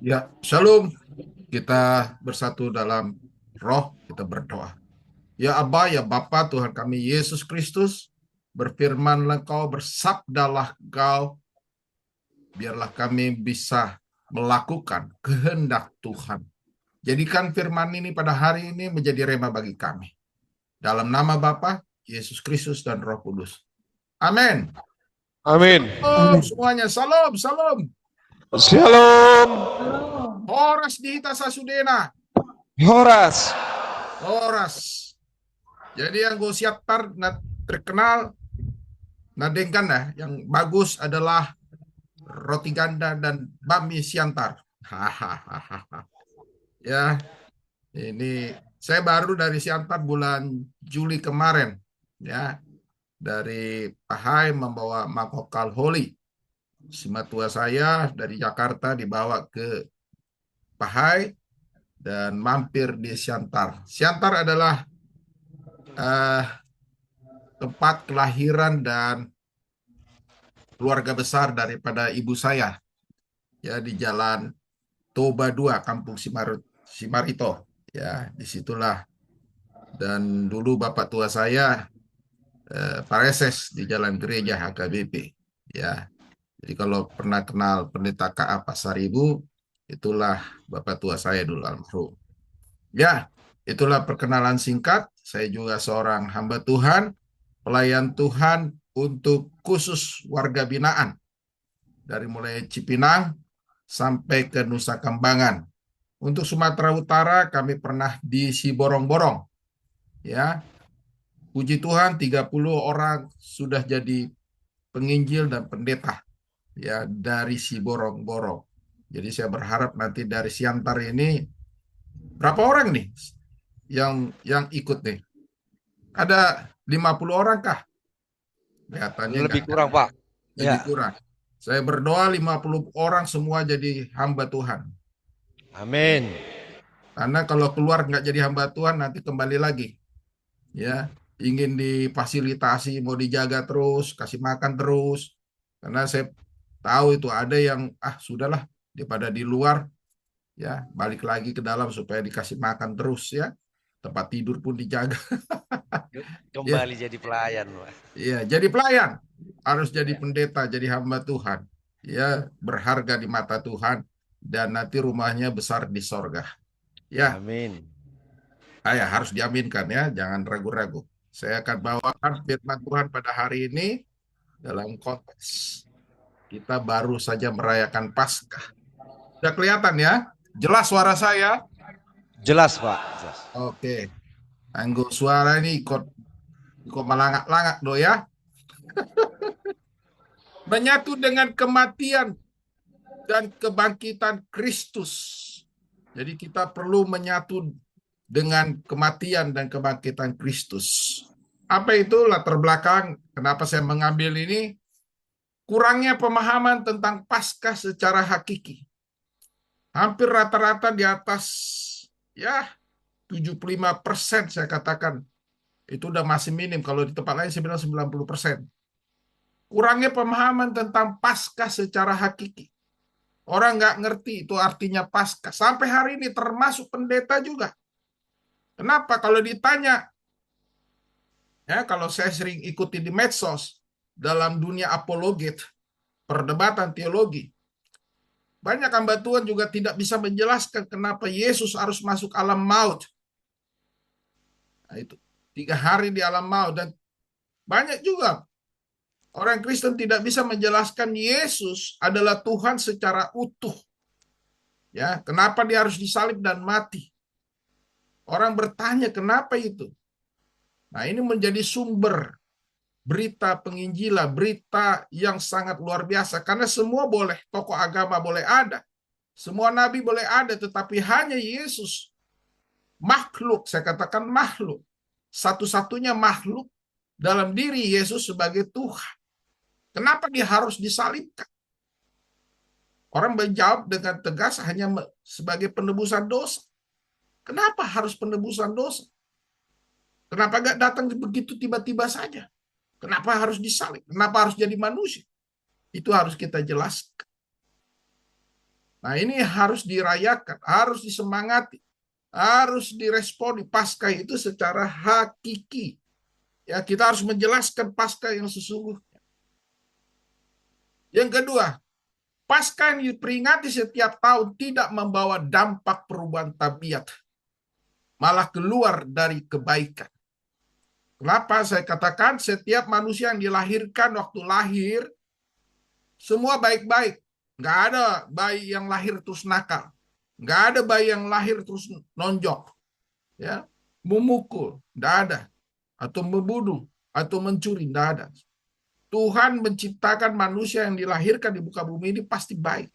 Ya, shalom. Kita bersatu dalam roh, kita berdoa. Ya Aba, ya Bapa Tuhan kami Yesus Kristus, berfirmanlah Engkau, bersabdalah Engkau, biarlah kami bisa melakukan kehendak Tuhan. Jadikan firman ini pada hari ini menjadi rema bagi kami. Dalam nama Bapa, Yesus Kristus dan Roh Kudus. Amin. Amin. Shalom semuanya, salam, salam. Shalom. Horas di Hita Sasudena. Horas. Horas. Jadi yang gue siaptar terkenal nadengkan yang bagus adalah roti ganda dan bami siantar. Hahaha. Ya, ini saya baru dari Siantar bulan Juli kemarin. Ya, dari Pahai membawa mangkok Holy. Simatua saya dari Jakarta dibawa ke Pahai dan mampir di Siantar. Siantar adalah eh, tempat kelahiran dan keluarga besar daripada ibu saya. Ya, di Jalan Toba 2, Kampung Simarito. Ya, disitulah. Dan dulu bapak tua saya pareses di Jalan Gereja HKBP. Ya, jadi kalau pernah kenal Pendeta K.A. Pasar Ibu, itulah bapak tua saya dulu almarhum. Ya, itulah perkenalan singkat. Saya juga seorang hamba Tuhan, pelayan Tuhan untuk khusus warga binaan. Dari mulai Cipinang sampai ke Nusa Kambangan. Untuk Sumatera Utara kami pernah di Siborong-Borong. Ya, puji Tuhan 30 orang sudah jadi penginjil dan pendeta ya dari Siborong-Borong. Jadi saya berharap nanti dari Siantar ini berapa orang nih yang ikut nih? Ada 50 orang kah? Kelihatannya Lebih enggak, kurang, Pak. lebih Ya. kurang. Saya berdoa 50 orang semua jadi hamba Tuhan. Amin. Karena kalau keluar nggak jadi hamba Tuhan nanti kembali lagi. Ya, ingin difasilitasi, mau dijaga terus, kasih makan terus. Karena saya tahu itu ada yang sudahlah daripada di luar ya balik lagi ke dalam supaya dikasih makan terus ya. Tempat tidur pun dijaga. Ya, Kembali jadi pelayan, Pak. ya, jadi pelayan, harus jadi pendeta, jadi hamba Tuhan. Ya, berharga di mata Tuhan dan nanti rumahnya besar di sorga. Ya, Amin. harus diaminkan ya, jangan ragu-ragu. Saya akan bawakan firman Tuhan pada hari ini dalam konteks kita baru saja merayakan Paskah. Sudah kelihatan ya? Jelas suara saya? Jelas, Pak. Jelas. Oke. Tangguh suara ini ikut ikut melangak-langak do ya. Menyatu dengan kematian dan kebangkitan Kristus. Jadi kita perlu menyatu dengan kematian dan kebangkitan Kristus. Apa itu latar belakang? Kenapa saya mengambil ini? Kurangnya pemahaman tentang Paskah secara hakiki. Hampir rata-rata di atas ya 75% saya katakan. Itu udah masih minim. Kalau di tempat lain saya bilang 90%. Kurangnya pemahaman tentang Paskah secara hakiki. Orang nggak ngerti itu artinya Paskah. Sampai hari ini termasuk pendeta juga. Kenapa? Kalau ditanya, ya kalau saya sering ikuti di medsos, dalam dunia apologet, perdebatan teologi, banyak hamba Tuhan juga tidak bisa menjelaskan kenapa Yesus harus masuk alam maut. Nah, itu 3 hari di alam maut. Dan banyak juga orang Kristen tidak bisa menjelaskan Yesus adalah Tuhan secara utuh. Ya, kenapa dia harus disalib dan mati? Orang bertanya kenapa itu? Nah, ini menjadi sumber berita penginjilan, berita yang sangat luar biasa. Karena semua boleh, tokoh agama boleh ada. Semua nabi boleh ada, tetapi hanya Yesus, makhluk, saya katakan makhluk. Satu-satunya makhluk dalam diri Yesus sebagai Tuhan. Kenapa dia harus disalibkan? Orang menjawab dengan tegas hanya sebagai penebusan dosa. Kenapa harus penebusan dosa? Kenapa gak datang begitu tiba-tiba saja? Kenapa harus disalib? Kenapa harus jadi manusia? Itu harus kita jelaskan. Nah, ini harus dirayakan, harus disemangati, harus diresponi Paskah itu secara hakiki. Ya, kita harus menjelaskan Paskah yang sesungguhnya. Yang kedua, Paskah yang diperingati setiap tahun tidak membawa dampak perubahan tabiat, malah keluar dari kebaikan. Kenapa saya katakan setiap manusia yang dilahirkan waktu lahir, semua baik-baik. Nggak ada bayi yang lahir terus nakal. Nggak ada bayi yang lahir terus nonjok. Ya, memukul, nggak ada. Atau membunuh, atau mencuri, nggak ada. Tuhan menciptakan manusia yang dilahirkan di muka bumi ini pasti baik.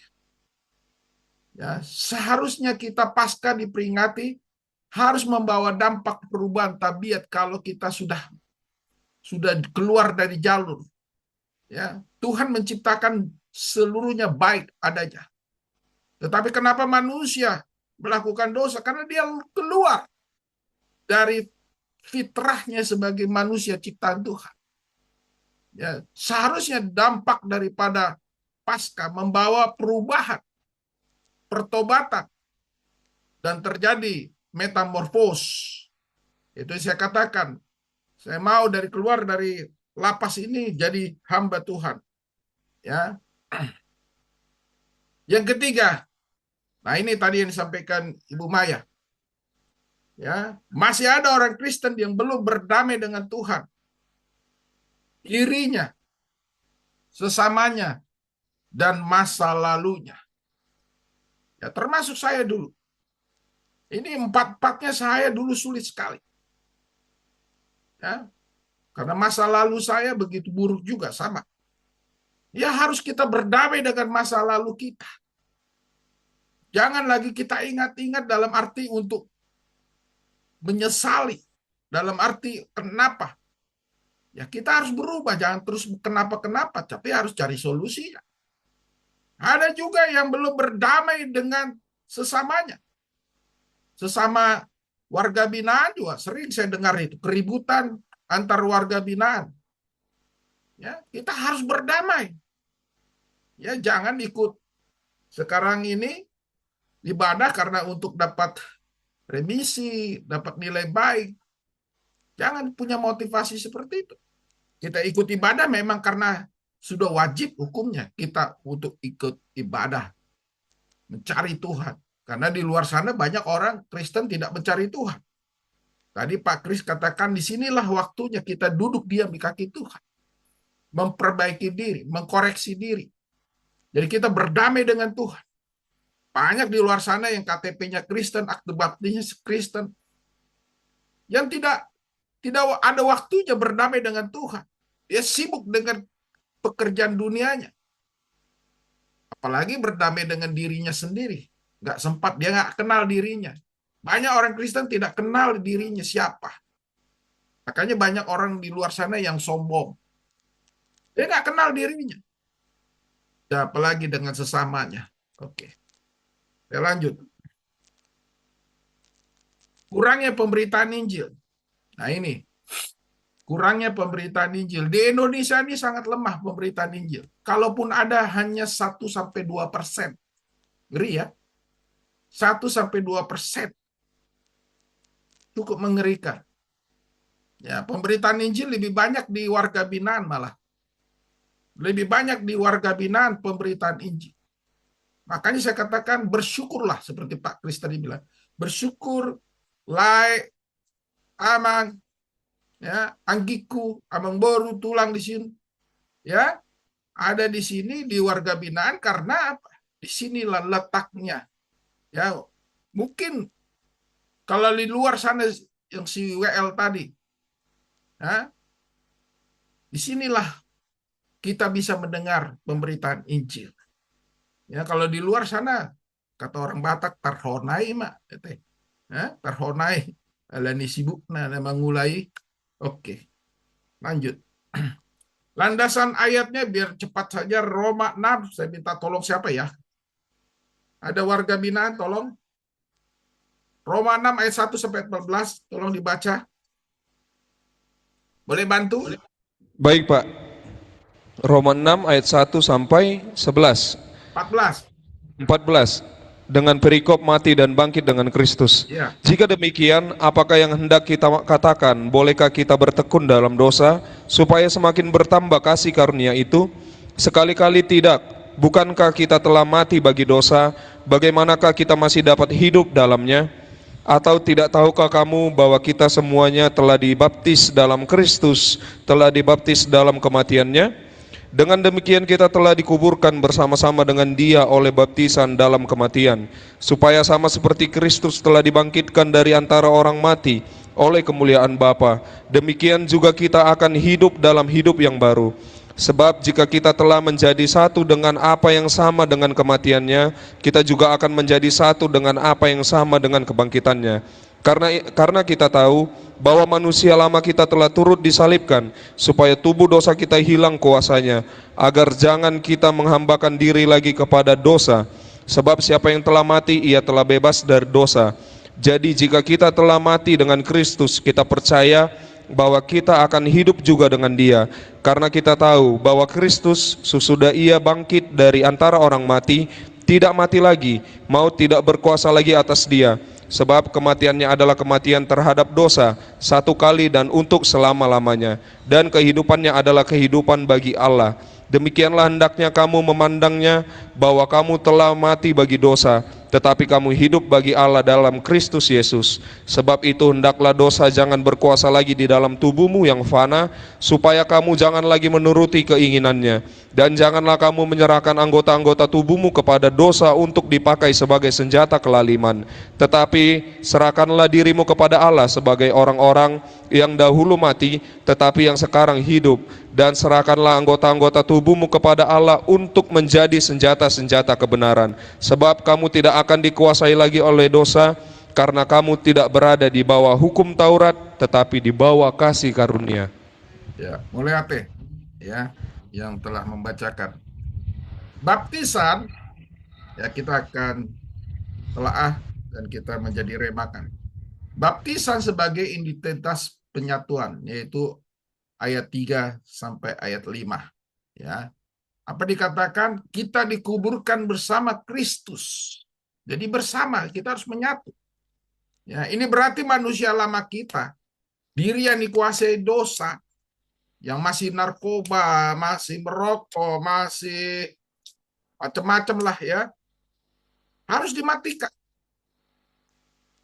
Ya, seharusnya kita pasca diperingati harus membawa dampak perubahan tabiat kalau kita sudah keluar dari jalur. Ya, Tuhan menciptakan seluruhnya baik adanya. Tetapi kenapa manusia melakukan dosa? Karena dia keluar dari fitrahnya sebagai manusia ciptaan Tuhan. Ya, seharusnya dampak daripada pasca membawa perubahan, pertobatan, dan terjadi metamorfos. Itu saya katakan, saya mau keluar dari lapas ini jadi hamba Tuhan. Ya. Yang ketiga, nah ini tadi yang disampaikan Ibu Maya. Ya, masih ada orang Kristen yang belum berdamai dengan Tuhan. Dirinya, sesamanya, dan masa lalunya. Ya, termasuk saya dulu. Ini empat-empatnya saya dulu sulit sekali. Ya, karena masa lalu saya begitu buruk juga, sama. Ya harus kita berdamai dengan masa lalu kita. Jangan lagi kita ingat-ingat dalam arti untuk menyesali. Dalam arti kenapa? Ya kita harus berubah, jangan terus kenapa-kenapa, tapi harus cari solusinya. Ada juga yang belum berdamai dengan sesamanya. Sesama warga binaan juga sering saya dengar itu, keributan antar warga binaan. Ya, kita harus berdamai. Ya, jangan ikut sekarang ini ibadah karena untuk dapat remisi, dapat nilai baik. Jangan punya motivasi seperti itu. Kita ikut ibadah memang karena sudah wajib hukumnya kita untuk ikut ibadah, mencari Tuhan. Karena di luar sana banyak orang Kristen tidak mencari Tuhan. Tadi Pak Kris katakan disinilah waktunya kita duduk diam di kaki Tuhan. Memperbaiki diri, mengkoreksi diri. Jadi kita berdamai dengan Tuhan. Banyak di luar sana yang KTP-nya Kristen, akte baktinya Kristen. Yang tidak ada waktunya berdamai dengan Tuhan. Dia sibuk dengan pekerjaan dunianya. Apalagi berdamai dengan dirinya sendiri. Nggak sempat, dia nggak kenal dirinya. Banyak orang Kristen tidak kenal dirinya siapa. Makanya banyak orang di luar sana yang sombong. Dia nggak kenal dirinya. Ya, apalagi dengan sesamanya. Oke. Saya lanjut. Kurangnya pemberitaan Injil. Nah ini. Kurangnya pemberitaan Injil. Di Indonesia ini sangat lemah pemberitaan Injil. Kalaupun ada hanya 1-2%. Ngeri ya. 1-2%. Cukup mengerikan. Ya, pemberitaan Injil lebih banyak di warga binaan malah. Lebih banyak di warga binaan pemberitaan Injil. Makanya saya katakan bersyukurlah seperti Pak Kris tadi bilang. Bersyukur, lai, amang, ya, anggiku, amang boru, tulang di sini. Ya, ada di sini di warga binaan karena apa? Disinilah letaknya. Ya, mungkin kalau di luar sana yang si WL tadi, ya, disinilah kita bisa mendengar pemberitaan Injil. Ya, kalau di luar sana, kata orang Batak, tarhonai, mak. Ya, tarhonai. Alani sibuk, nah, mengulai. Oke, lanjut. Landasan ayatnya biar cepat saja, Roma 6. Saya minta tolong siapa ya? Ada warga binaan, tolong. Roma 6 ayat 1-14, tolong dibaca. Boleh bantu? Baik Pak. Roma 6 ayat 1 sampai 11. 14. 14. Dengan perikop mati dan bangkit dengan Kristus. Ya, Jika demikian, apakah yang hendak kita katakan? Bolehkah kita bertekun dalam dosa supaya semakin bertambah kasih karunia itu? Sekali-kali tidak. Bukankah kita telah mati bagi dosa? Bagaimanakah kita masih dapat hidup dalamnya? Atau tidak tahukah kamu bahwa kita semuanya telah dibaptis dalam Kristus, telah dibaptis dalam kematiannya? Dengan demikian kita telah dikuburkan bersama-sama dengan Dia oleh baptisan dalam kematian, supaya sama seperti Kristus telah dibangkitkan dari antara orang mati oleh kemuliaan Bapa, demikian juga kita akan hidup dalam hidup yang baru. Sebab jika kita telah menjadi satu dengan apa yang sama dengan kematiannya, kita juga akan menjadi satu dengan apa yang sama dengan kebangkitannya. Karena kita tahu bahwa manusia lama kita telah turut disalibkan, supaya tubuh dosa kita hilang kuasanya, agar jangan kita menghambakan diri lagi kepada dosa. Sebab siapa yang telah mati, ia telah bebas dari dosa. Jadi jika kita telah mati dengan Kristus, kita percaya bahwa kita akan hidup juga dengan Dia, karena kita tahu bahwa Kristus sesudah Ia bangkit dari antara orang mati, tidak mati lagi, maut tidak berkuasa lagi atas Dia. Sebab kematiannya adalah kematian terhadap dosa, satu kali dan untuk selama-lamanya, dan kehidupannya adalah kehidupan bagi Allah. Demikianlah hendaknya kamu memandangnya, bahwa kamu telah mati bagi dosa, tetapi kamu hidup bagi Allah dalam Kristus Yesus. Sebab itu hendaklah dosa jangan berkuasa lagi di dalam tubuhmu yang fana, supaya kamu jangan lagi menuruti keinginannya. Dan janganlah kamu menyerahkan anggota-anggota tubuhmu kepada dosa untuk dipakai sebagai senjata kelaliman, tetapi serahkanlah dirimu kepada Allah sebagai orang-orang yang dahulu mati, tetapi yang sekarang hidup. Dan serahkanlah anggota-anggota tubuhmu kepada Allah untuk menjadi senjata-senjata kebenaran. Sebab kamu tidak akan dikuasai lagi oleh dosa, karena kamu tidak berada di bawah hukum Taurat, tetapi di bawah kasih karunia. ya, mulai Ate, ya, yang telah membacakan. Baptisan, ya kita akan telaah dan kita menjadi remakan. Baptisan sebagai identitas penyatuan, yaitu ayat 3 sampai ayat 5. Ya. Apa dikatakan? Kita dikuburkan bersama Kristus. Jadi bersama, kita harus menyatu. Ya, ini berarti manusia lama kita, diri yang dikuasai dosa, yang masih narkoba, masih merokok, masih macam-macam lah ya, harus dimatikan.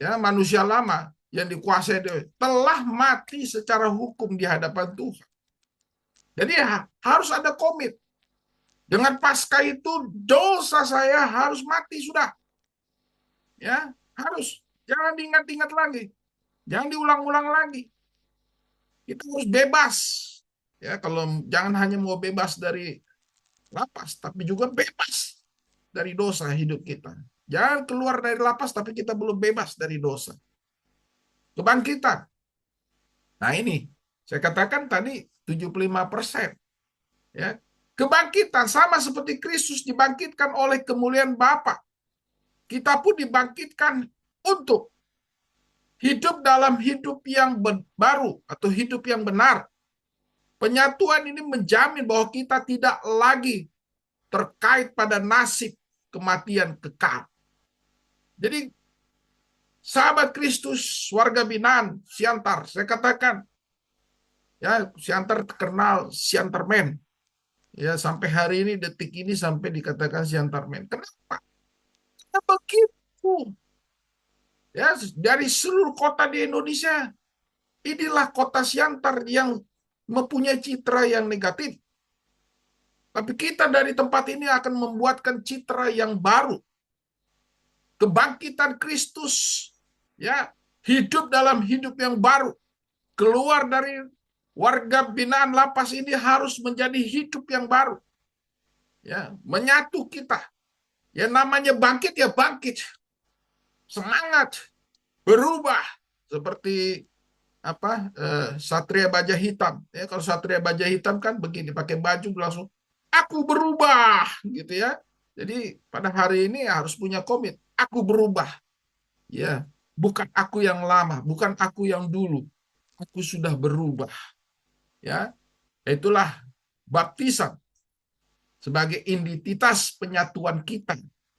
Ya, manusia lama yang dikuasai dosa telah mati secara hukum di hadapan Tuhan. Jadi harus ada komit. Dengan Paskah itu dosa saya harus mati sudah. Ya, harus. Jangan diingat-ingat lagi. Jangan diulang-ulang lagi. Kita harus bebas. Ya, kalau jangan hanya mau bebas dari lapas, tapi juga bebas dari dosa hidup kita. Jangan keluar dari lapas tapi kita belum bebas dari dosa. Kebangkitan. Nah ini, saya katakan tadi 75%. Ya. Kebangkitan sama seperti Kristus dibangkitkan oleh kemuliaan Bapa. Kita pun dibangkitkan untuk hidup dalam hidup yang baru atau hidup yang benar. Penyatuan ini menjamin bahwa kita tidak lagi terkait pada nasib kematian kekal. Jadi sahabat Kristus, warga binaan, Siantar, saya katakan, ya Siantar terkenal Siantarmen. Ya sampai hari ini, detik ini sampai dikatakan Siantarmen. Kenapa? Karena begitu. Ya dari seluruh kota di Indonesia, inilah kota Siantar yang mempunyai citra yang negatif. Tapi kita dari tempat ini akan membuatkan citra yang baru. Kebangkitan Kristus, ya, hidup dalam hidup yang baru. Keluar dari warga binaan lapas ini harus menjadi hidup yang baru. Ya, menyatu kita. Ya namanya bangkit ya bangkit. Semangat, berubah seperti apa? Satria Baja Hitam. Ya, kalau Satria Baja Hitam kan begini, pakai baju langsung aku berubah gitu ya. Jadi pada hari ini harus punya komit. Aku berubah. Ya, bukan aku yang lama, bukan aku yang dulu. Aku sudah berubah. Ya, itulah baptisan sebagai identitas penyatuan kita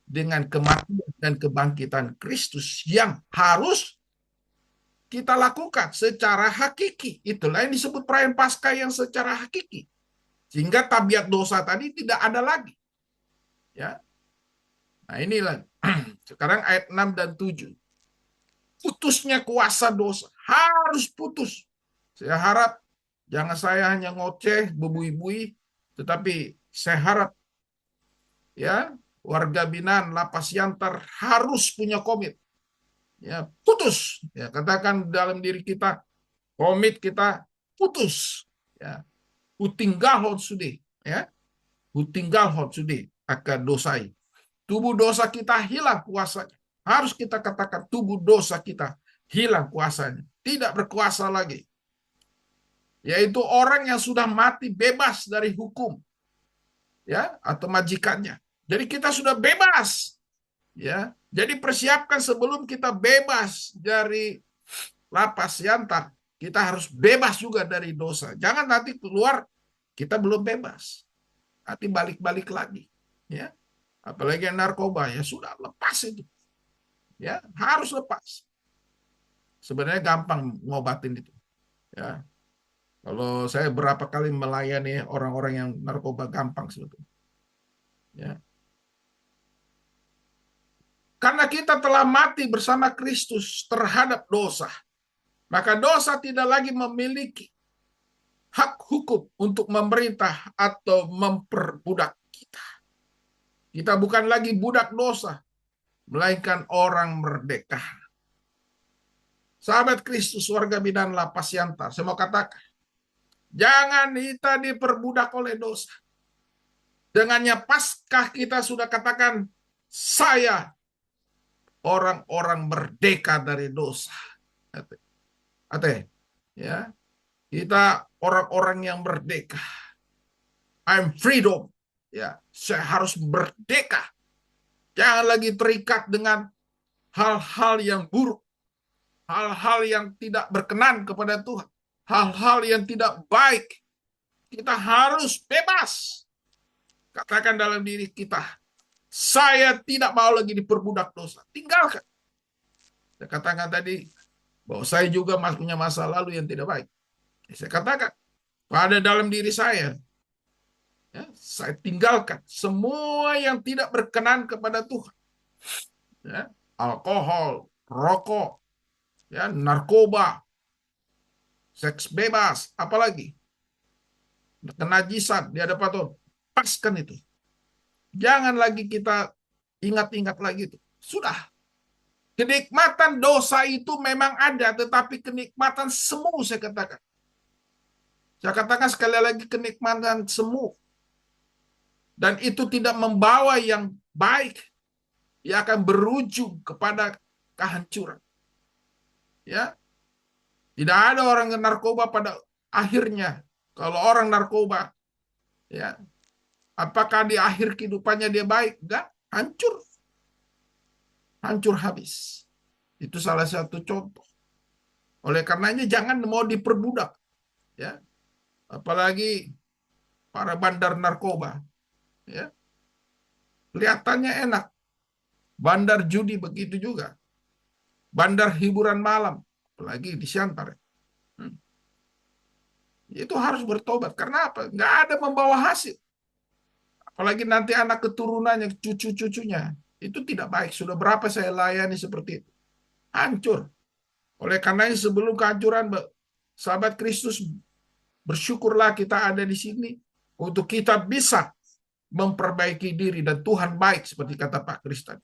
dengan kematian dan kebangkitan Kristus yang harus kita lakukan secara hakiki. Itulah yang disebut perayaan Paskah yang secara hakiki. Sehingga tabiat dosa tadi tidak ada lagi. Ya. Nah, inilah sekarang ayat 6 dan 7. Putusnya kuasa dosa harus putus. Saya harap jangan saya hanya ngoceh, bebui-bui, tetapi saya harap ya warga binaan Lapas Siantar harus punya komit. Ya, putus. Ya, katakan dalam diri kita, komit kita putus. Ya, utinggalhon sudi. Ya, utinggalhon sudi akan dosai. Tubuh dosa kita hilang kuasanya. Harus kita katakan tubuh dosa kita hilang kuasanya. Tidak berkuasa lagi. Yaitu orang yang sudah mati bebas dari hukum. Ya, atau majikannya. Jadi kita sudah bebas. Ya, jadi persiapkan sebelum kita bebas dari Lapas Siantar. Kita harus bebas juga dari dosa. Jangan nanti keluar kita belum bebas. Nanti balik-balik lagi. Ya. Apalagi yang narkoba, ya sudah lepas itu. Ya, harus lepas. Sebenarnya gampang ngobatin itu. Ya. Kalau saya berapa kali melayani orang-orang yang narkoba, gampang sebetulnya. Ya. Karena kita telah mati bersama Kristus terhadap dosa, maka dosa tidak lagi memiliki hak hukum untuk memerintah atau memperbudak kita. Kita bukan lagi budak dosa, melainkan orang merdeka. Sahabat Kristus, warga binaan Lapas Siantar, saya mau katakan, jangan kita diperbudak oleh dosa. Dengannya Paskah kita sudah katakan, saya orang-orang merdeka dari dosa. Ya, kita orang-orang yang merdeka. I'm freedom. Ya, saya harus merdeka. Jangan lagi terikat dengan hal-hal yang buruk, hal-hal yang tidak berkenan kepada Tuhan, hal-hal yang tidak baik. Kita harus bebas. Katakan dalam diri kita, saya tidak mau lagi diperbudak dosa. Tinggalkan. Saya katakan tadi bahwa saya juga punya masa lalu yang tidak baik. Saya katakan pada dalam diri saya, ya, saya tinggalkan semua yang tidak berkenan kepada Tuhan. Ya, alkohol, rokok, ya, narkoba, seks bebas, apalagi kenajisan di hadapan Tuhan. Paskan itu. Jangan lagi kita ingat-ingat lagi itu. Sudah. Kenikmatan dosa itu memang ada, tetapi kenikmatan semu saya katakan. Saya katakan sekali lagi kenikmatan semu. Dan itu tidak membawa yang baik. Ia akan berujung kepada kehancuran. Ya. Tidak ada orang yang narkoba pada akhirnya. Kalau orang narkoba, ya, apakah di akhir kehidupannya dia baik? Enggak, hancur. Hancur habis. Itu salah satu contoh. Oleh karenanya jangan mau diperbudak. Ya. Apalagi para bandar narkoba. Ya. Kelihatannya enak. Bandar judi begitu juga. Bandar hiburan malam. Apalagi di Siantar. Itu harus bertobat. Karena apa? Nggak ada membawa hasil. Apalagi nanti anak keturunannya, cucu-cucunya. Itu tidak baik. Sudah berapa saya layani seperti itu. Hancur. Oleh karenanya sebelum kehancuran, sahabat Kristus, bersyukurlah kita ada di sini untuk kita bisa memperbaiki diri. Dan Tuhan baik seperti kata Pak Kristen.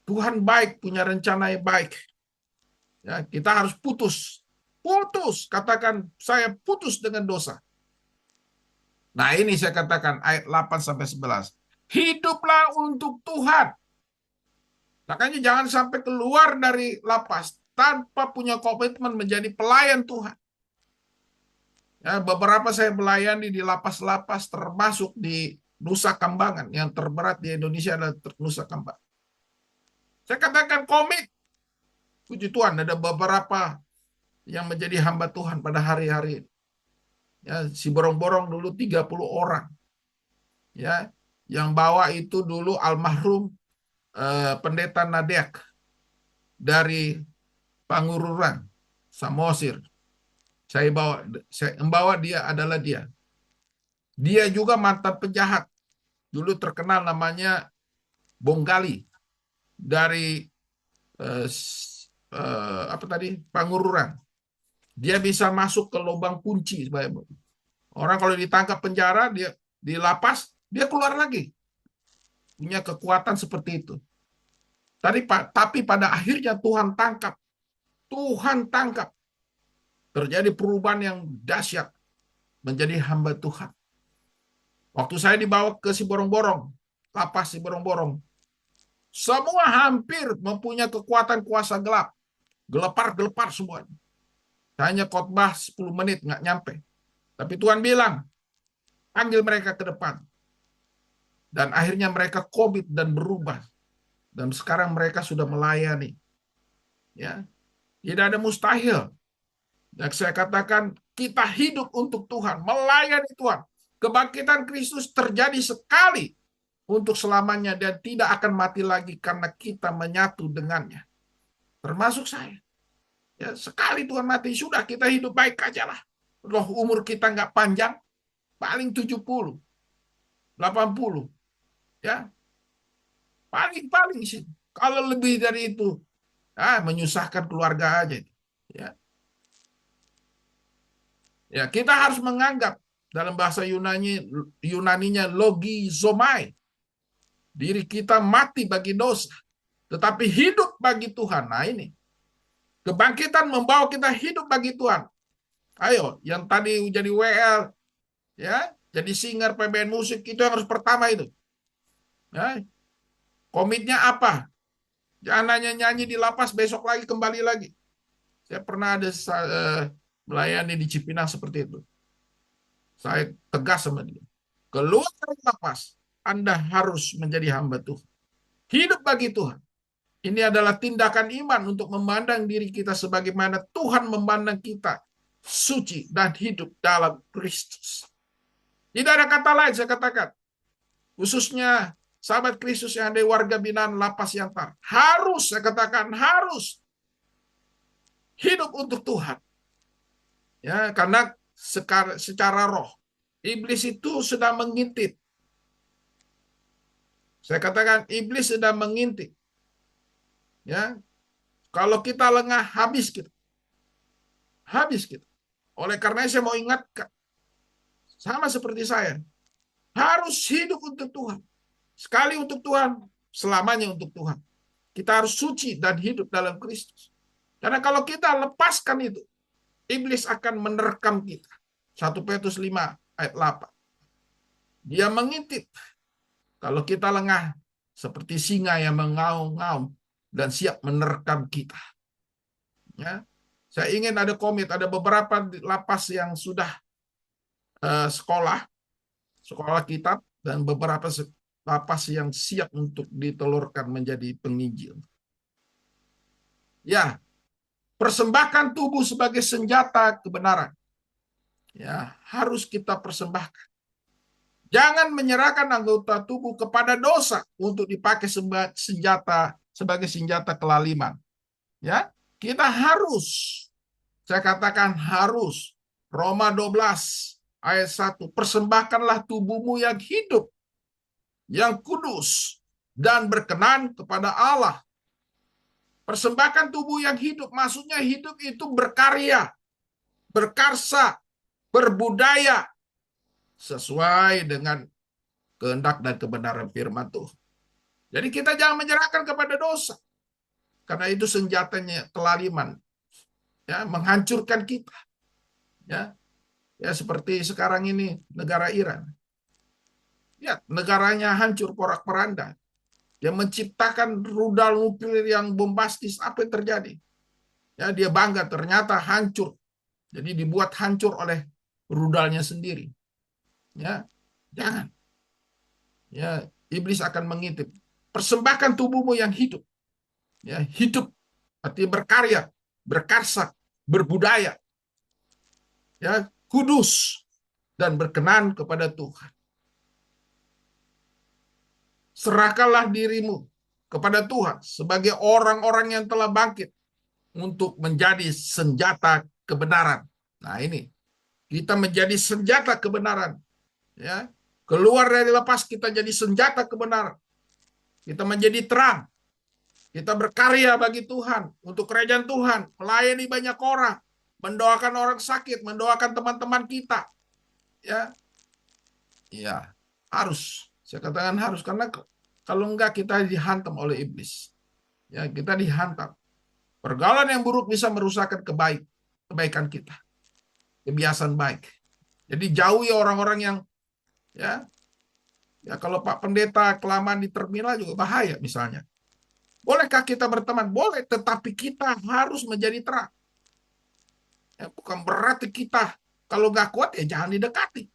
Tuhan baik, punya rencana yang baik. Ya, kita harus putus. Putus. Katakan, saya putus dengan dosa. Nah ini saya katakan ayat 8-11. Hiduplah untuk Tuhan. Makanya jangan sampai keluar dari lapas tanpa punya komitmen menjadi pelayan Tuhan. Ya, beberapa saya melayani di lapas-lapas termasuk di Nusa Kambangan. Yang terberat di Indonesia adalah Nusa Kambangan. Saya katakan komit. Puji Tuhan ada beberapa yang menjadi hamba Tuhan pada hari-hari ini. Ya, si borong-borong dulu 30 orang. Ya, yang bawa itu dulu almarhum pendeta Nadeak dari Pangururan, Samosir. Saya membawa dia adalah dia. Dia juga mantan penjahat. Dulu terkenal namanya Bonggali dari Pangururan. Dia bisa masuk ke lubang kunci. Orang kalau ditangkap penjara, dia di lapas, dia keluar lagi. Punya kekuatan seperti itu. Tapi pada akhirnya Tuhan tangkap. Tuhan tangkap. Terjadi perubahan yang dahsyat. Menjadi hamba Tuhan. Waktu saya dibawa ke Siborong-Borong, lapas Siborong-Borong, semua hampir mempunyai kekuatan kuasa gelap. Gelepar-gelepar semuanya. Hanya khotbah 10 menit, nggak nyampe. Tapi Tuhan bilang, panggil mereka ke depan. Dan akhirnya mereka komit dan berubah. Dan sekarang mereka sudah melayani. Ya, tidak ada mustahil. Dan saya katakan, kita hidup untuk Tuhan, melayani Tuhan. Kebangkitan Kristus terjadi sekali untuk selamanya dan tidak akan mati lagi karena kita menyatu dengannya. Termasuk saya. Ya, sekali Tuhan mati, sudah kita hidup baik aja lah. Loh, umur kita nggak panjang, paling 70, 80. Ya, paling sih. Kalau lebih dari itu, menyusahkan keluarga aja. Ya, ya kita harus menganggap dalam bahasa Yunaninya logizomai. Diri kita mati bagi dosa, tetapi hidup bagi Tuhan. Nah ini, kebangkitan membawa kita hidup bagi Tuhan. Ayo, yang tadi jadi WL, ya, jadi singer PBN musik, itu yang harus pertama itu. Ya, komitnya apa? Jangan hanya nyanyi di lapas, besok lagi kembali lagi. Saya pernah ada melayani di Cipinang seperti itu. Saya tegas sama dia. Keluar dari lapas, Anda harus menjadi hamba Tuhan. Hidup bagi Tuhan. Ini adalah tindakan iman untuk memandang diri kita sebagaimana Tuhan memandang kita. Suci dan hidup dalam Kristus. Tidak ada kata lain saya katakan. Khususnya sahabat Kristus yang ada warga binaan lapas yang harus, saya katakan harus hidup untuk Tuhan. Ya, karena secara roh iblis itu sedang mengintip. Saya katakan iblis sedang mengintip. Ya, kalau kita lengah habis kita. Habis kita. Oleh karena saya mau ingatkan, sama seperti saya, harus hidup untuk Tuhan. Sekali untuk Tuhan, selamanya untuk Tuhan. Kita harus suci dan hidup dalam Kristus. Karena kalau kita lepaskan itu, iblis akan menerkam kita. 1 Petrus 5 ayat 8. Dia mengintip. Kalau kita lengah, seperti singa yang mengaum-ngaum dan siap menerkam kita. Ya, saya ingin ada komit, ada beberapa lapas yang sudah sekolah kitab, dan beberapa lapas yang siap untuk ditelurkan menjadi penginjil. Ya, persembahkan tubuh sebagai senjata kebenaran. Ya, harus kita persembahkan. Jangan menyerahkan anggota tubuh kepada dosa untuk dipakai sebagai senjata kelaliman. Ya, kita harus, saya katakan harus, Roma 12 ayat 1, persembahkanlah tubuhmu yang hidup, yang kudus, dan berkenan kepada Allah. Persembahkan tubuh yang hidup, maksudnya hidup itu berkarya, berkarsa, berbudaya, sesuai dengan kehendak dan kebenaran firman Tuhan. Jadi kita jangan menyerahkan kepada dosa. Karena itu senjatanya kelaliman. Ya, menghancurkan kita. Ya, seperti sekarang ini negara Iran. Ya, negaranya hancur porak-poranda. Dia menciptakan rudal nuklir yang bombastis. Apa yang terjadi? Ya, dia bangga, ternyata hancur. Jadi dibuat hancur oleh rudalnya sendiri. Ya, jangan. Ya, iblis akan mengintip. Persembahkan tubuhmu yang hidup. Ya, hidup artinya berkarya, berkarsa, berbudaya. Ya, kudus dan berkenan kepada Tuhan. Serahkanlah dirimu kepada Tuhan sebagai orang-orang yang telah bangkit untuk menjadi senjata kebenaran. Nah, ini kita menjadi senjata kebenaran, ya. Keluar dari lapas kita jadi senjata kebenaran. Kita menjadi terang. Kita berkarya bagi Tuhan, untuk kerajaan Tuhan, melayani banyak orang, mendoakan orang sakit, mendoakan teman-teman kita. Ya, ya, harus. Saya katakan harus, karena kalau enggak kita dihantam oleh iblis. Ya, kita dihantam. Pergaulan yang buruk bisa merusakkan kebaikan kita. Kebiasaan baik. Jadi jauhi orang-orang yang, ya, kalau Pak Pendeta kelamaan di terminal juga bahaya misalnya. Bolehkah kita berteman? Boleh, tetapi kita harus menjadi terang. Ya, bukan berarti kita kalau nggak kuat ya jangan didekati.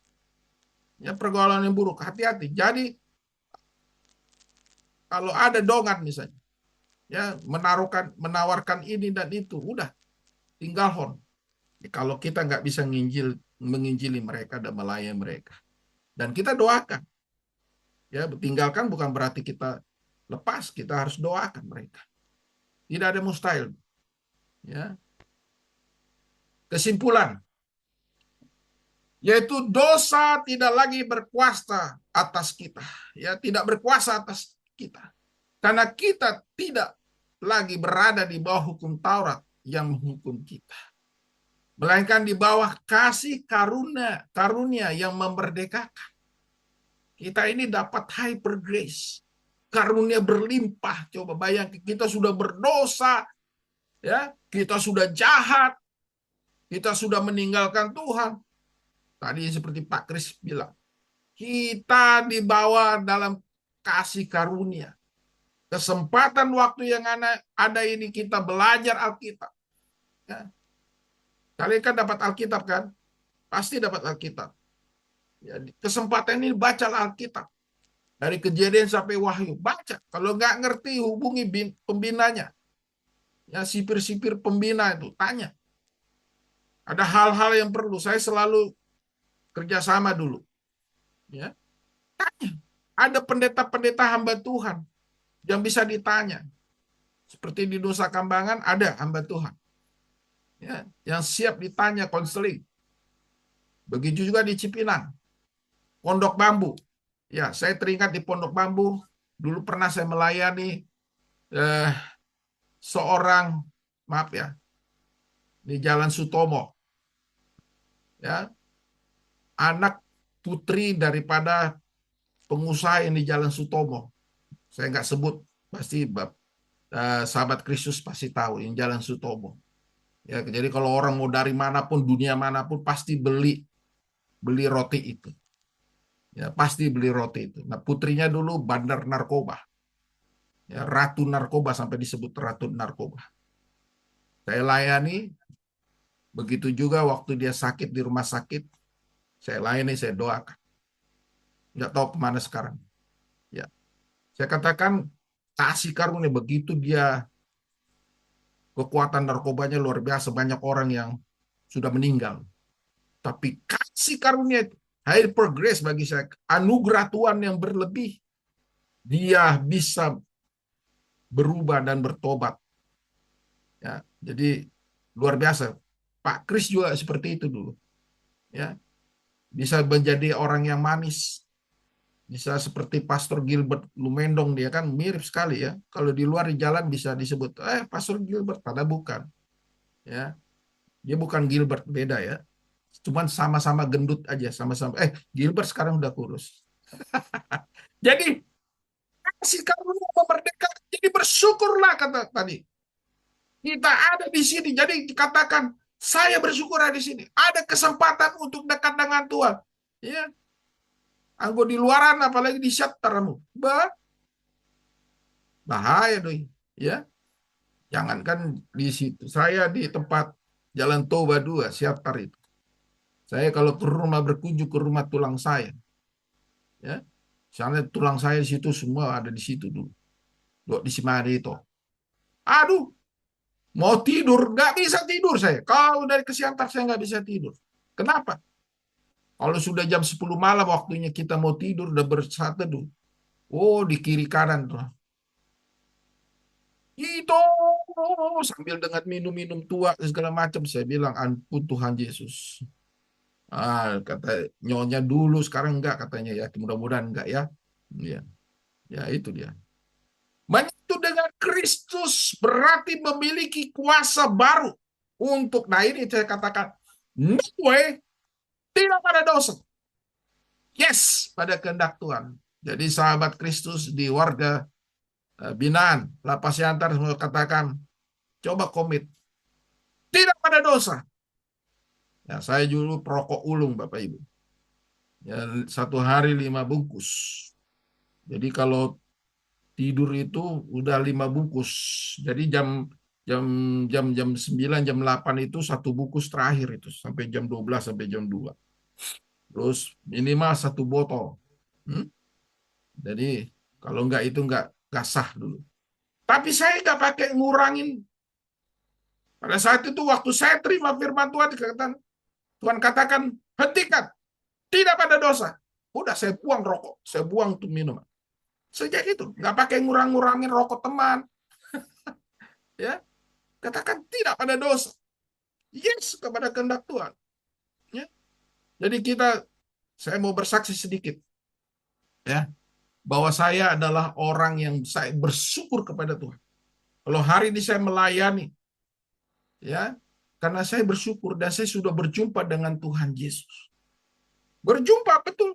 Ya, pergaulan yang buruk, hati-hati. Jadi kalau ada dongan misalnya, ya menawarkan ini dan itu, udah tinggal hon. Kalau kita nggak bisa menginjili mereka dan melayani mereka, dan kita doakan. Ya, tinggalkan bukan berarti kita lepas, kita harus doakan mereka. Tidak ada mustahil. Ya. Kesimpulan, yaitu dosa tidak lagi berkuasa atas kita. Ya, tidak berkuasa atas kita. Karena kita tidak lagi berada di bawah hukum Taurat yang menghukum kita. Melainkan di bawah kasih karunia yang memerdekakan. Kita ini dapat hyper grace. Karunia berlimpah. Coba bayangkan, kita sudah berdosa, ya, kita sudah jahat, kita sudah meninggalkan Tuhan. Tadi seperti Pak Kris bilang, kita dibawa dalam kasih karunia. Kesempatan waktu yang ada ini kita belajar Alkitab. Ya. Kalian kan dapat Alkitab kan? Pasti dapat Alkitab. Ya, kesempatan ini baca Alkitab. Dari Kejadian sampai Wahyu. Baca. Kalau nggak ngerti, hubungi pembinanya. Ya, sipir-sipir pembina itu. Tanya. Ada hal-hal yang perlu. Saya selalu kerjasama dulu. Ya. Tanya. Ada pendeta-pendeta hamba Tuhan yang bisa ditanya. Seperti di Nusa Kambangan ada hamba Tuhan. Ya, yang siap ditanya konseling. Begitu juga di Cipinang. Pondok Bambu. Ya, saya teringat di Pondok Bambu, dulu pernah saya melayani seorang, maaf ya, di Jalan Sutomo. Ya, anak putri daripada pengusaha yang di Jalan Sutomo. Saya nggak sebut, pasti sahabat Kristus pasti tahu yang Jalan Sutomo. Ya, jadi kalau orang mau dari manapun, dunia manapun, pasti beli roti itu. Ya, pasti beli roti itu. Nah, putrinya dulu bandar narkoba. Ya, ratu narkoba, sampai disebut ratu narkoba. Saya layani, begitu juga waktu dia sakit di rumah sakit, saya layani, saya doakan. Nggak tahu kemana sekarang. Ya, saya katakan kasih karunia, begitu dia kekuatan narkobanya luar biasa, banyak orang yang sudah meninggal. Tapi kasih karunia itu, hyper grace bagi saya, anugerah Tuhan yang berlebih, dia bisa berubah dan bertobat. Ya, jadi luar biasa. Pak Kris juga seperti itu dulu. Ya, bisa menjadi orang yang manis. Bisa seperti Pastor Gilbert Lumendong, dia kan mirip sekali ya. Kalau di luar di jalan bisa disebut, Pastor Gilbert, padahal bukan. Ya, dia bukan Gilbert, beda ya. Cuman sama-sama gendut aja, sama-sama. Gilbert sekarang udah kurus. Jadi kasih karunia memerdekakan. Jadi bersyukurlah, kata tadi. Kita ada di sini, jadi dikatakan saya bersyukur ada di sini. Ada kesempatan untuk dekat dengan Tuhan. Ya, anggo di luaran, apalagi di sheltermu, bahaya doi. Ya, jangankan di situ. Saya di tempat Jalan Toba 2, shelter itu. Saya kalau ke rumah, berkunjung ke rumah tulang saya, ya, misalnya tulang saya di situ semua ada di situ dulu. Di Simari itu. Aduh, mau tidur, nggak bisa tidur saya. Kalau dari ke Siantar saya nggak bisa tidur. Kenapa? Kalau sudah jam 10 malam waktunya kita mau tidur, udah bersaat teduh. Oh, di kiri kanan tuh. Itu sambil dengan minum-minum tua segala macam, saya bilang ampun Tuhan Yesus. Kata nyonya dulu, sekarang enggak katanya ya. Mudah-mudahan enggak ya. Ya itu dia. Menyatu dengan Kristus berarti memiliki kuasa baru untuk, nah ini saya katakan, no way, tidak pada dosa. Yes, pada kehendak Tuhan. Jadi sahabat Kristus di warga binaan, Lapas Siantar, saya katakan, coba komit. Tidak pada dosa. Ya, saya dulu perokok ulung, Bapak Ibu. Ya, 1 hari 5 bungkus. Jadi kalau tidur itu udah 5 bungkus. Jadi jam 9, jam 8 itu 1 bungkus terakhir itu sampai jam 12 sampai jam 2. Terus minimal 1 botol. Jadi kalau enggak itu enggak sah dulu. Tapi saya enggak pakai ngurangin. Pada saat itu waktu saya terima firman Tuhan, Tuhan katakan hentikan, tidak pada dosa. Udah saya buang rokok, saya buang tuh minuman. Sejak itu nggak pakai ngurangin rokok teman. Ya, katakan tidak pada dosa. Yes kepada kehendak Tuhan. Ya. Jadi saya mau bersaksi sedikit, ya, bahwa saya adalah orang yang saya bersyukur kepada Tuhan. Kalau hari ini saya melayani, ya, karena saya bersyukur dan saya sudah berjumpa dengan Tuhan Yesus. Berjumpa betul,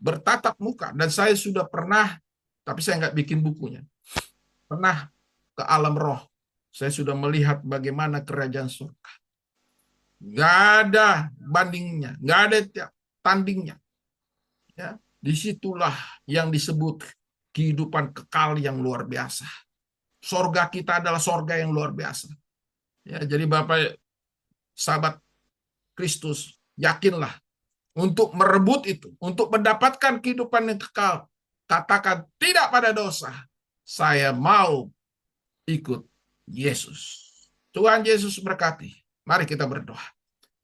bertatap muka, dan saya sudah pernah, tapi saya nggak bikin bukunya, pernah ke alam roh. Saya sudah melihat bagaimana kerajaan surga. Nggak ada bandingnya, nggak ada tandingnya. Ya, disitulah yang disebut kehidupan kekal yang luar biasa. Sorga kita adalah sorga yang luar biasa. Ya, jadi Bapak, sahabat Kristus, yakinlah untuk merebut itu, untuk mendapatkan kehidupan yang kekal. Katakan tidak pada dosa. Saya mau ikut Yesus. Tuhan Yesus berkati. Mari kita berdoa.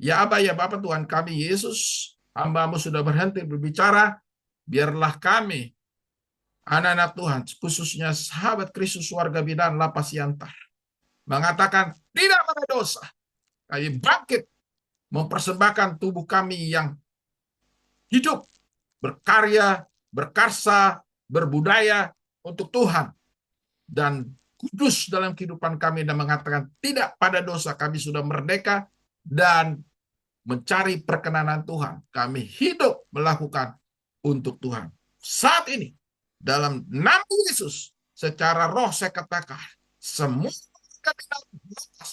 Ya Aba, ya Bapa Tuhan kami Yesus, hamba-Mu sudah berhenti berbicara. Biarlah kami, anak-anak Tuhan, khususnya sahabat Kristus warga binaan Lapas Siantar, mengatakan tidak pada dosa. Kami bangkit mempersembahkan tubuh kami yang hidup, berkarya, berkarsa, berbudaya untuk Tuhan, dan kudus dalam kehidupan kami, dan mengatakan tidak pada dosa. Kami sudah merdeka dan mencari perkenanan Tuhan. Kami hidup melakukan untuk Tuhan. Saat ini, dalam nama Yesus, secara roh saya katakan, semua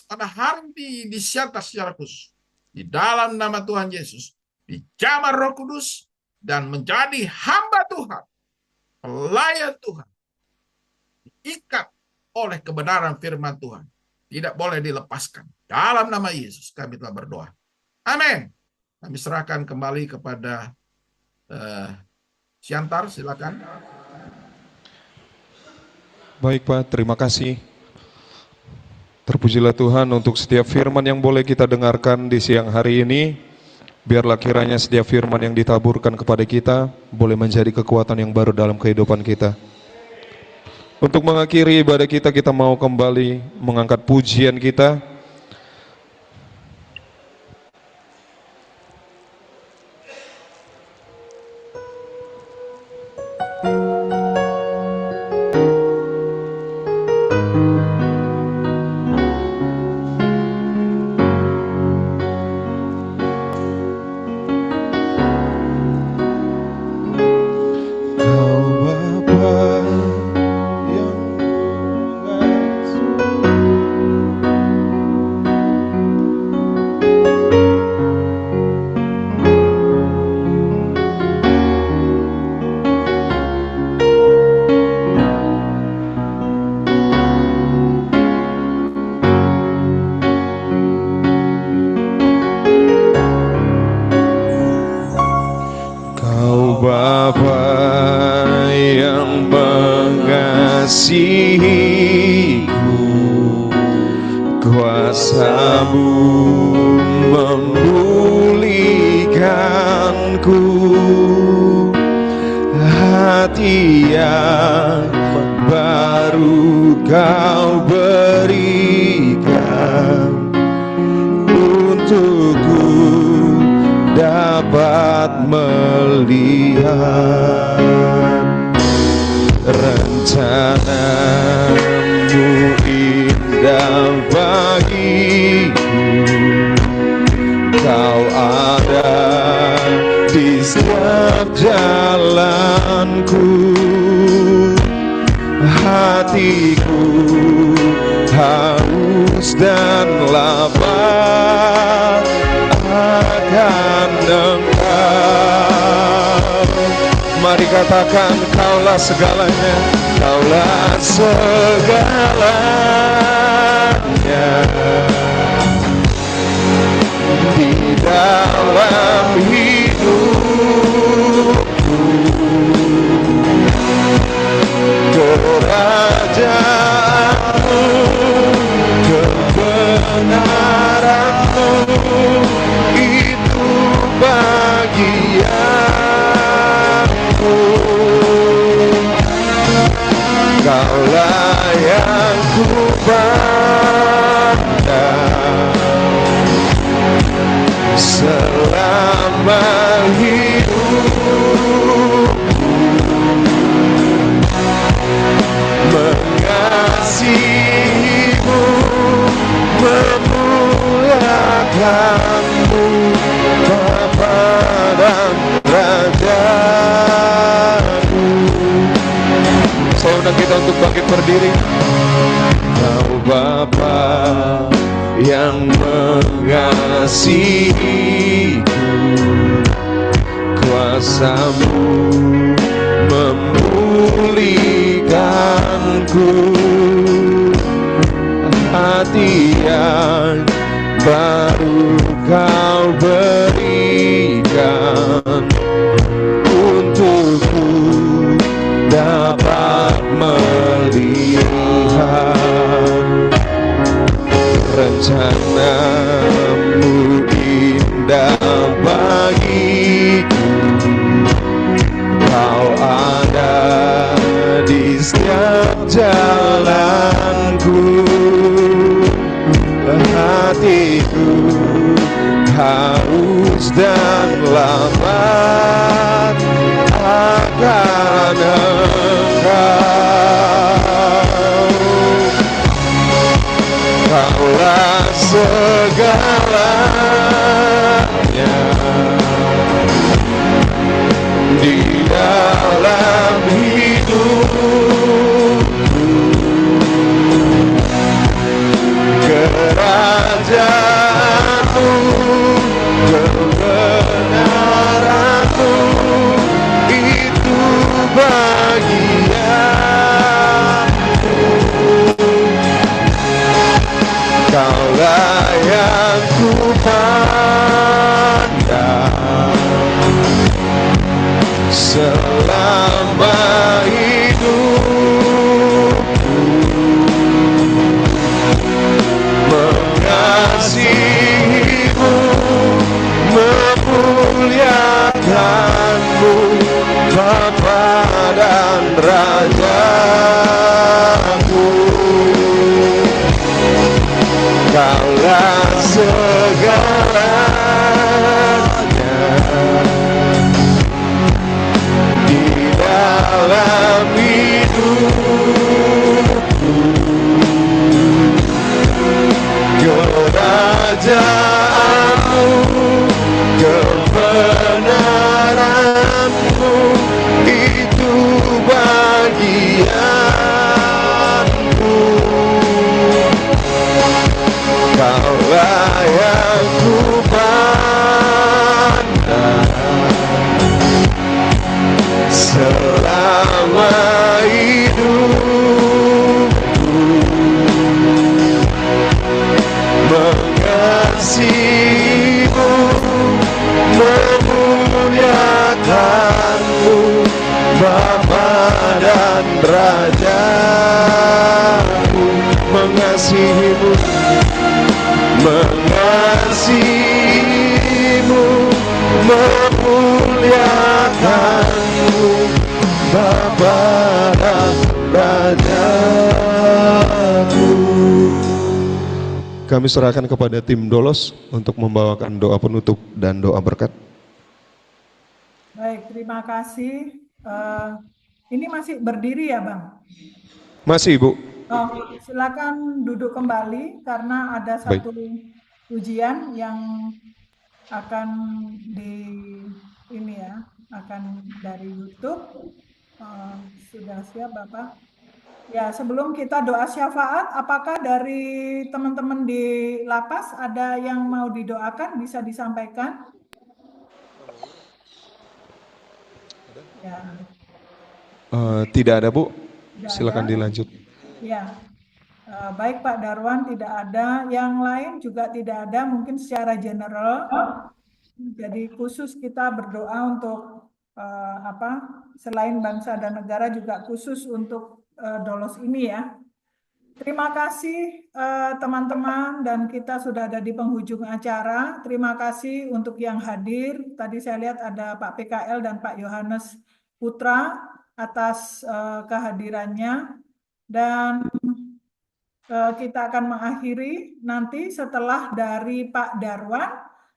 pada hari di Siantar secara khusus, di dalam nama Tuhan Yesus, dijamah Roh Kudus dan menjadi hamba Tuhan, pelayan Tuhan, diikat oleh kebenaran firman Tuhan, tidak boleh dilepaskan. Dalam nama Yesus kami telah berdoa. Amin. Kami serahkan kembali kepada Siantar, silakan. Baik Pak, terima kasih. Terpujilah Tuhan untuk setiap firman yang boleh kita dengarkan di siang hari ini. Biarlah kiranya setiap firman yang ditaburkan kepada kita boleh menjadi kekuatan yang baru dalam kehidupan kita. Untuk mengakhiri ibadah kita, kita mau kembali mengangkat pujian kita. Kuasa-Mu memulihkanku, hati yang baru Kau berikan untukku dapat melihat rencanamu indah bagiku. Kau ada di setiap jalanku. Hatiku haus dan lapar akan Engkau. Mari katakan, Kaulah segalanya, Kaulah segalanya di dalam hidupku. Kerajaanmu, kebenaranmu, itu bagianku. Kaulah yang ku pandang selama hidup, mengasihimu, memuliakanmu, Bapa dan Rajaku. Saya undang kita untuk bangkit berdiri. Kau Bapa yang mengasihiku, kuasa-Mu memulihkanku. Hati yang baru Kau berikan untukku dapat melihat rencana-Mu indah bagiku. Kau ada di setiap jalanku. Hatiku haus dan lapar akan Engkau. Kaulah segalanya di dalam hidupku. Kerajaanmu, kebenaranmu, itu bagianku. Kaulah yang ku pandang selama hidupku, mengasihimu, memuliakanmu, Bapa dan Rajaku. Kaulah segalanya di dalam hidupku. Kerajaanmu, kebenaranmu, itu bagianku. Kaulah yang ku pandang selama hidupku, mengasihimu, memuliakanmu, Bapa dan Rajaku. Mengasihimu, mengasihimu, memuliakanmu, Bapa dan Raja. Kami serahkan kepada tim Dolos untuk membawakan doa penutup dan doa berkat. Baik, terima kasih. Ini masih berdiri ya, Bang? Masih, Ibu. Oh, silakan duduk kembali karena ada satu ujian yang akan akan dari YouTube. Sudah siap, Bapak? Ya, sebelum kita doa syafaat, apakah dari teman-teman di lapas ada yang mau didoakan? Bisa disampaikan? Ya. Tidak ada, Bu. Tidak Silakan ada. dilanjut. Ya, baik Pak Darwan, tidak ada. Yang lain juga tidak ada, mungkin secara general. Jadi khusus kita berdoa untuk selain bangsa dan negara juga khusus untuk Dolos ini ya. Terima kasih teman-teman, dan kita sudah ada di penghujung acara. Terima kasih untuk yang hadir. Tadi saya lihat ada Pak PKL dan Pak Yohanes Putra atas kehadirannya. Dan kita akan mengakhiri nanti setelah dari Pak Darwan,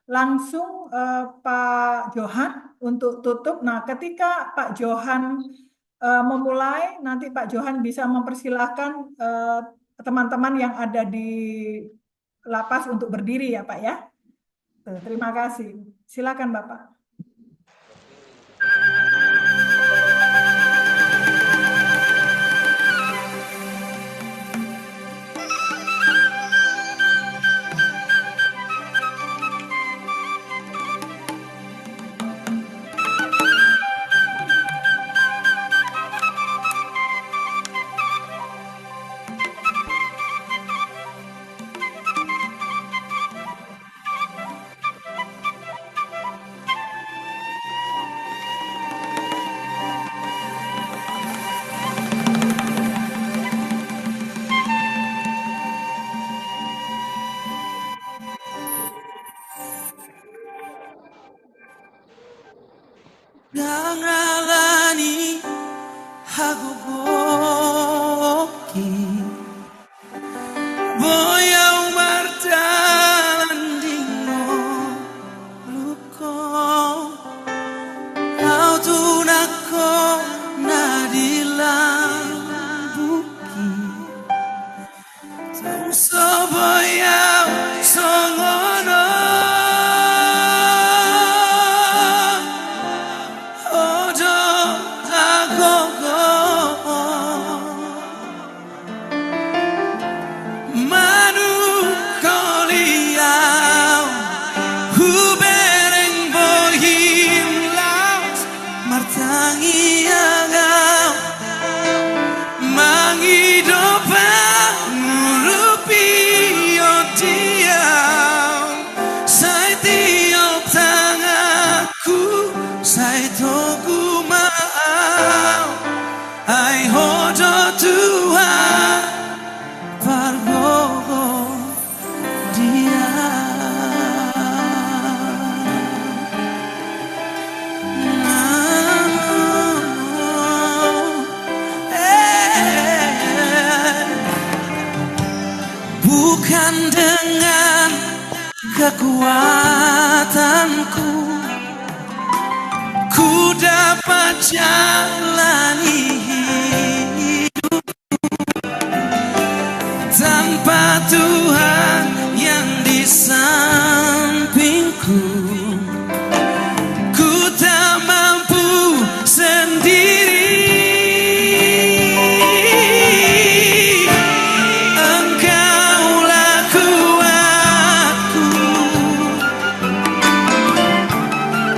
langsung Pak Johan untuk tutup. Nah, ketika Pak Johan memulai, nanti Pak Johan bisa mempersilahkan teman-teman yang ada di lapas untuk berdiri ya Pak ya. Terima kasih. Silakan Bapak. Nangalani haguboki boyaw martalan dingo luko autunako nadilang buki tungso boyaw songono Tuhan pargogo dia bukan dengan kekuatanku ku dapat jalani tanpa Tuhan yang di sampingku, ku tak mampu sendiri. Engkaulah kuatku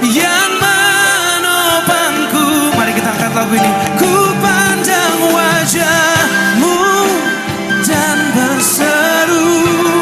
yang menopangku. Mari kita angkat lagu ini. Ku pandang wajahmu dan berseru.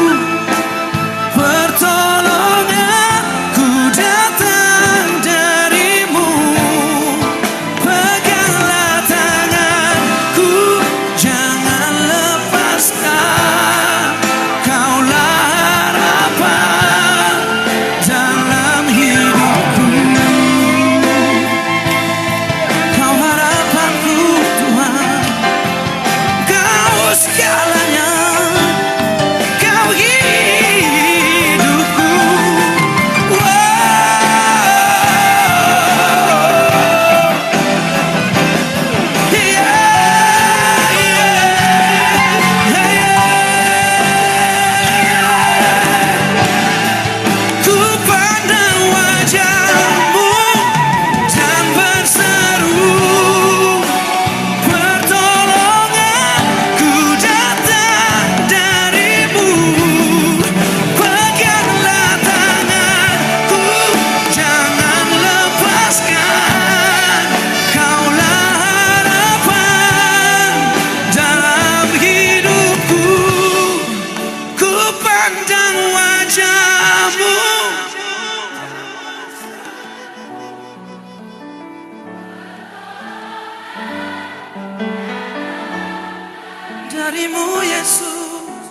jarimu Yesus,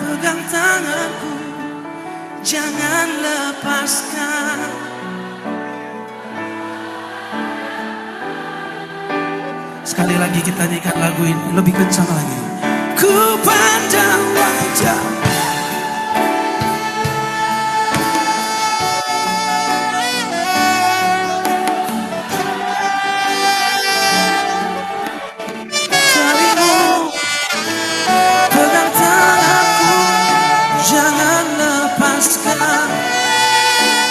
pegang tanganku, jangan lepaskan. Sekali lagi kita nyanyikan lagu ini lebih kencang lagi. Ku pandang wajah, jarimu, pegang tanganku, jangan lepaskan.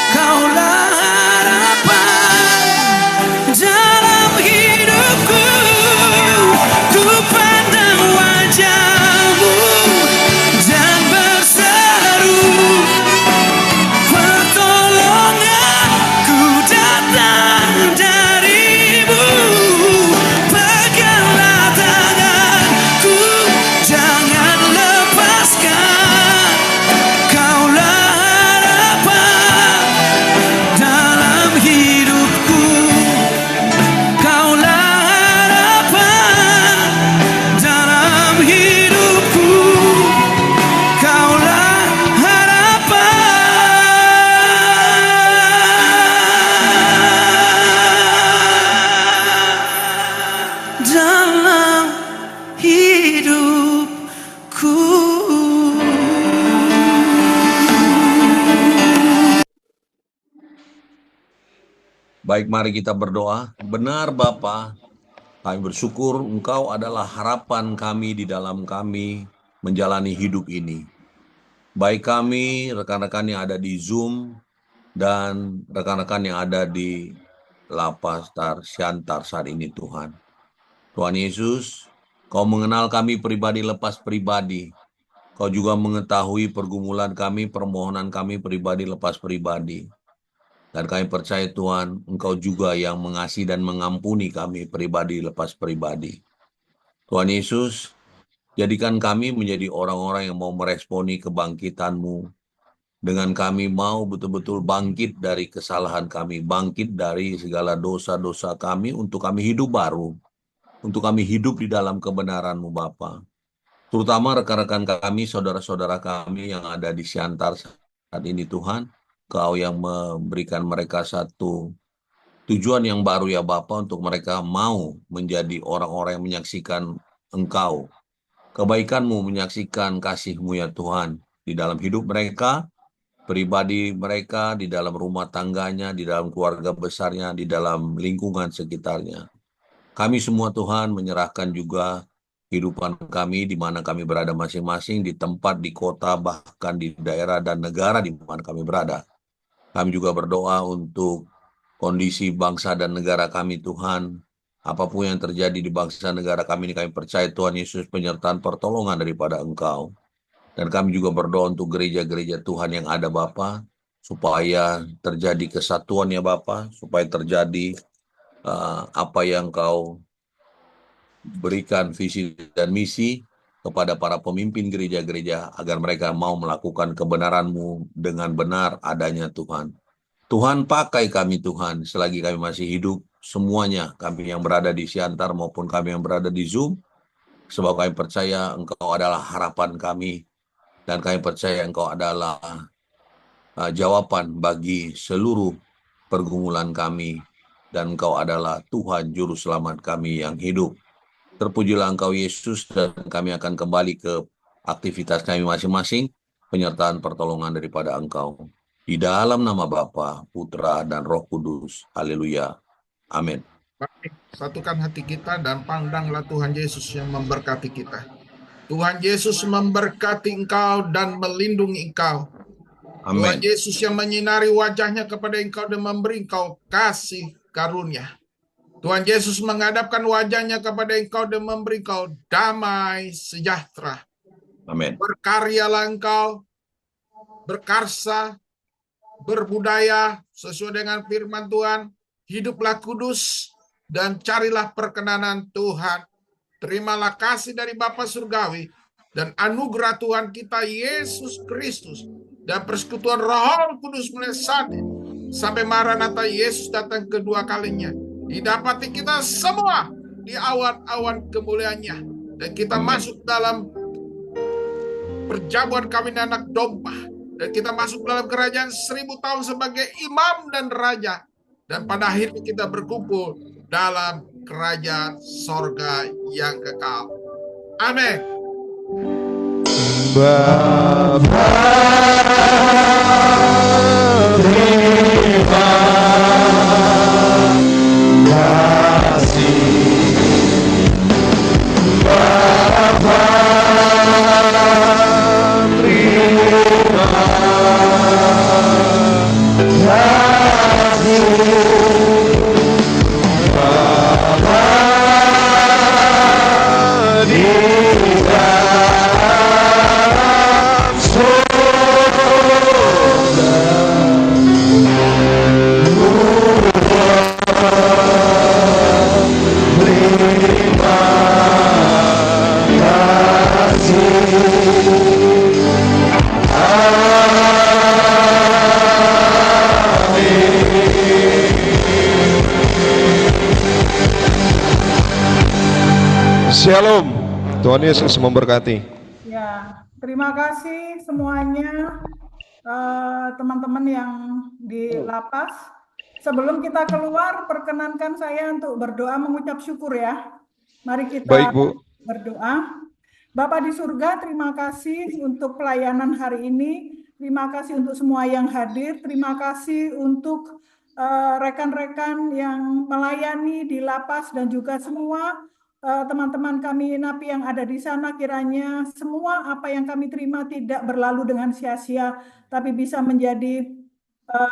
Kaulah harapan dalam hidupku. Ku pandang wajahmu dan berseru, pertolonganku datang darimu. Peganglah tanganku, jangan lepaskan. Kaulah harapan dalam hidupku. Kaulah harapan dalam hidupku. Kaulah harapan dalam hidupku. Baik, mari kita berdoa. Benar Bapa, kami bersyukur Engkau adalah harapan kami di dalam kami menjalani hidup ini. Baik kami, rekan-rekan yang ada di Zoom, dan rekan-rekan yang ada di Lapas Siantar saat ini Tuhan. Tuhan Yesus, Kau mengenal kami pribadi lepas pribadi. Kau juga mengetahui pergumulan kami, permohonan kami pribadi lepas pribadi. Dan kami percaya Tuhan, Engkau juga yang mengasihi dan mengampuni kami pribadi lepas pribadi. Tuhan Yesus, jadikan kami menjadi orang-orang yang mau meresponi kebangkitan-Mu. Dengan kami mau betul-betul bangkit dari kesalahan kami, bangkit dari segala dosa-dosa kami untuk kami hidup baru. Untuk kami hidup di dalam kebenaran-Mu Bapa. Terutama rekan-rekan kami, saudara-saudara kami yang ada di Siantar saat ini Tuhan. Kau yang memberikan mereka satu tujuan yang baru ya Bapa, untuk mereka mau menjadi orang-orang yang menyaksikan Engkau. Kebaikan-Mu, menyaksikan kasih-Mu ya Tuhan. Di dalam hidup mereka, pribadi mereka, di dalam rumah tangganya, di dalam keluarga besarnya, di dalam lingkungan sekitarnya. Kami semua Tuhan menyerahkan juga kehidupan kami di mana kami berada masing-masing, di tempat, di kota, bahkan di daerah dan negara di mana kami berada. Kami juga berdoa untuk kondisi bangsa dan negara kami Tuhan. Apapun yang terjadi di bangsa negara kami ini, kami percaya Tuhan Yesus penyertaan pertolongan daripada Engkau. Dan kami juga berdoa untuk gereja-gereja Tuhan yang ada Bapa, supaya terjadi kesatuan ya Bapa, supaya terjadi apa yang Kau berikan visi dan misi kepada para pemimpin gereja-gereja, agar mereka mau melakukan kebenaran-Mu dengan benar adanya Tuhan. Tuhan, pakai kami Tuhan, selagi kami masih hidup, semuanya, kami yang berada di Siantar maupun kami yang berada di Zoom, sebab kami percaya Engkau adalah harapan kami, dan kami percaya Engkau adalah jawaban bagi seluruh pergumulan kami, dan Engkau adalah Tuhan Juru Selamat kami yang hidup. Terpujilah Engkau Yesus, dan kami akan kembali ke aktivitas kami masing-masing, penyertaan pertolongan daripada Engkau. Di dalam nama Bapa, Putra, dan Roh Kudus. Haleluya. Amin. Baik, satukan hati kita dan pandanglah Tuhan Yesus yang memberkati kita. Tuhan Yesus memberkati engkau dan melindungi engkau. Amin. Tuhan Yesus yang menyinari wajahnya kepada engkau dan memberi engkau kasih karunia. Tuhan Yesus menghadapkan wajahnya kepada engkau dan memberi engkau damai sejahtera. Amin. Berkaryalah engkau, berkarsa, berbudaya sesuai dengan firman Tuhan, hiduplah kudus, dan carilah perkenanan Tuhan. Terimalah kasih dari Bapa Surgawi dan anugerah Tuhan kita Yesus Kristus dan persekutuan Roh Kudus mulai saat ini sampai Maranatha Yesus datang kedua kalinya, didapati kita semua di awan-awan kemuliaannya. Dan kita masuk dalam perjamuan kawin anak domba. Dan kita masuk dalam kerajaan 1000 tahun sebagai imam dan raja. Dan pada akhirnya kita berkumpul dalam kerajaan sorga yang kekal. Amin. Bapa, terima kasih. Bapa, terima kasih. Bapa di dalam surga, terima Shalom. Tuhan Yesus memberkati. Ya, terima kasih semuanya teman-teman yang di lapas. Sebelum kita keluar, perkenankan saya untuk berdoa mengucap syukur ya. Mari kita Baik, Bu. berdoa. Bapa di surga, terima kasih untuk pelayanan hari ini. Terima kasih untuk semua yang hadir. Terima kasih untuk rekan-rekan yang melayani di lapas dan juga semua teman-teman kami napi yang ada di sana. Kiranya semua apa yang kami terima tidak berlalu dengan sia-sia, tapi bisa menjadi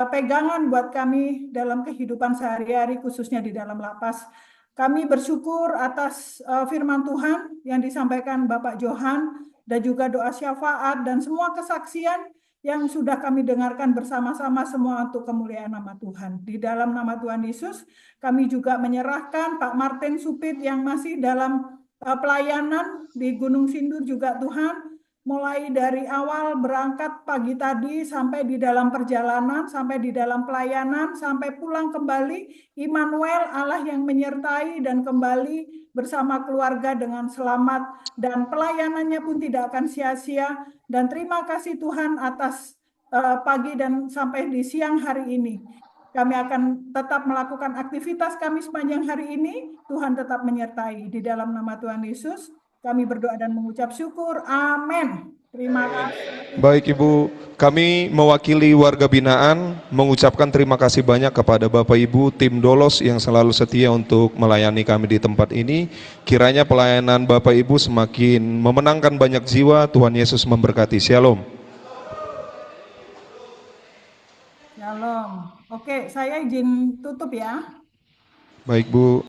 pegangan buat kami dalam kehidupan sehari-hari, khususnya di dalam lapas. Kami bersyukur atas firman Tuhan yang disampaikan Bapak Johan dan juga doa syafaat dan semua kesaksian yang sudah kami dengarkan bersama-sama semua untuk kemuliaan nama Tuhan. Di dalam nama Tuhan Yesus, kami juga menyerahkan Pak Martin Supit yang masih dalam pelayanan di Gunung Sindur juga Tuhan, mulai dari awal berangkat pagi tadi sampai di dalam perjalanan, sampai di dalam pelayanan, sampai pulang kembali, Immanuel Allah yang menyertai dan kembali bersama keluarga dengan selamat, dan pelayanannya pun tidak akan sia-sia. Dan terima kasih Tuhan atas pagi dan sampai di siang hari ini. Kami akan tetap melakukan aktivitas kami sepanjang hari ini. Tuhan tetap menyertai. Di dalam nama Tuhan Yesus, kami berdoa dan mengucap syukur. Amin. Terima kasih. Baik Ibu, kami mewakili warga binaan mengucapkan terima kasih banyak kepada Bapak Ibu tim Dolos yang selalu setia untuk melayani kami di tempat ini. Kiranya pelayanan Bapak Ibu semakin memenangkan banyak jiwa. Tuhan Yesus memberkati. Shalom. Shalom. Oke, saya izin tutup ya. Baik Bu.